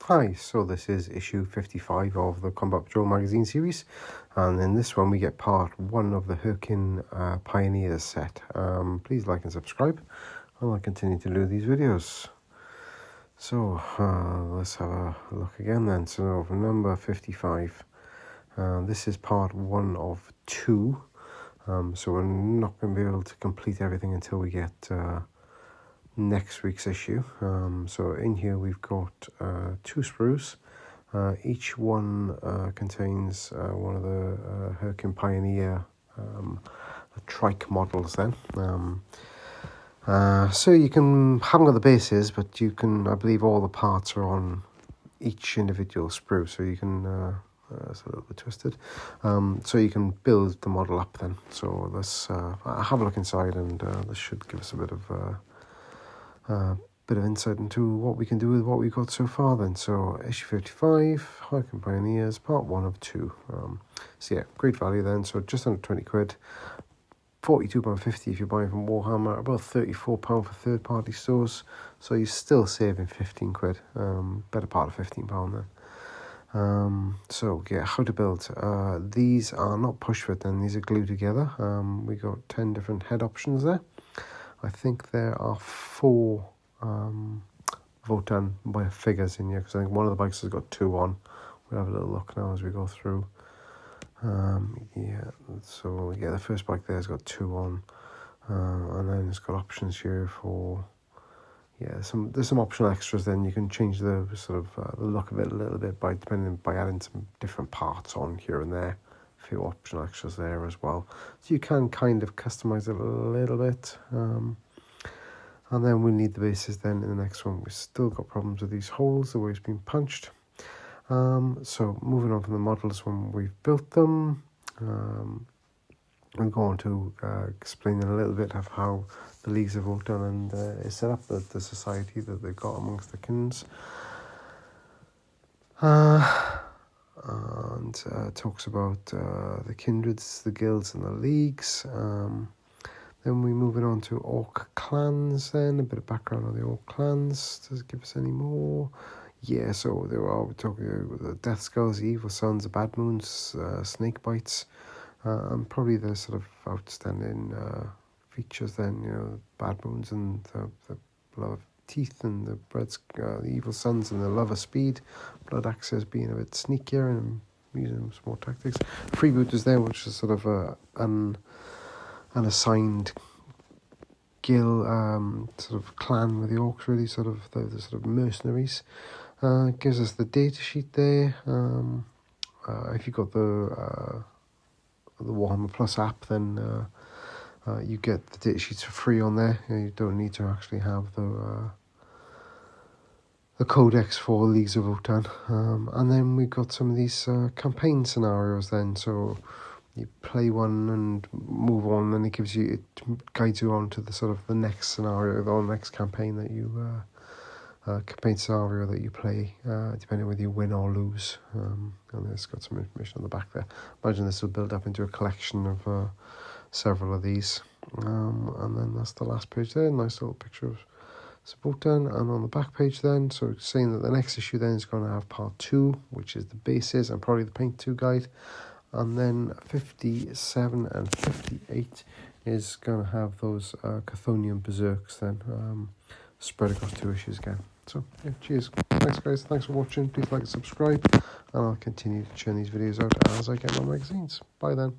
Hi, so this is issue 55 of the Combat Patrol magazine series, and in this one we get part 1 of the Hernkyn Pioneers set. Please like and subscribe, and I'll continue to do these videos. So let's have a look again then. So number 55, this is part 1 of 2, so we're not going to be able to complete everything until we get next week's issue. So in here we've got 2 sprues. Each one contains one of the Hernkyn Pioneer trike models then. So you haven't got the bases, but you can, I believe all the parts are on each individual sprue, so you can, it's a little bit twisted, so you can build the model up then. So let's have a look inside, and this should give us a bit of insight into what we can do with what we've got so far then. So issue 55, Hernkyn Pioneers, part 1 of 2. So yeah, great value then. So just under 20 quid, £42.50 if you're buying from Warhammer, about £34 for third party stores. So you're still saving 15 quid, better part of £15 then. So yeah, how to build. These are not push fit then, these are glued together. We got 10 different head options there. I think there are 4 Votan by figures in here, because I think one of the bikes has got 2 on. We'll have a little look now as we go through. Yeah, so yeah, the first bike there has got 2 on, and then it's got options here for, yeah, there's some optional extras. Then you can change the sort of the look of it a little bit by adding some different parts on here and there. A few optional extras there as well, so you can kind of customize it a little bit. And then we'll need the bases then in the next one. We've still got problems with these holes, the way it's been punched. So moving on from the models when we've built them, I'm going to explain a little bit of how the Leagues of Votan and is set up, the society that they've got amongst the kins. And talks about the kindreds, the guilds and the leagues. Then we're moving on to Orc clans then, a bit of background on the Orc clans. Does it give us any more? Yeah, so we're talking about the Death Skulls, the Evil Sons, the Bad Moons, Snake Bites, and probably the sort of outstanding features then, you know, Bad Moons and the Love of Teeth, and the Evil Sons and the Love of Speed, Blood Axes being a bit sneakier and using some more tactics. Freebooters there, which is sort of an assigned guild, sort of clan with the Orcs, really, sort of the sort of mercenaries. Gives us the data sheet there. If you've got the Warhammer Plus app, then you get the data sheets for free on there. You don't need to actually have the codex for Leagues of Votan. And then we've got some of these campaign scenarios then. So you play one and move on, and it guides you on to the sort of the next scenario, the next campaign that you campaign scenario that you play, depending whether you win or lose. And it's got some information on the back there. Imagine this will build up into a collection of several of these. And then that's the last page there, nice little picture of Votan. And on the back page then, so it's saying that the next issue then is going to have part 2, which is the bases and probably the paint 2 guide. And then 57 and 58 is going to have those Chthonian Berserks then, spread across 2 issues again. So, yeah, cheers. Thanks, guys. Thanks for watching. Please like and subscribe, and I'll continue to churn these videos out as I get my magazines. Bye then.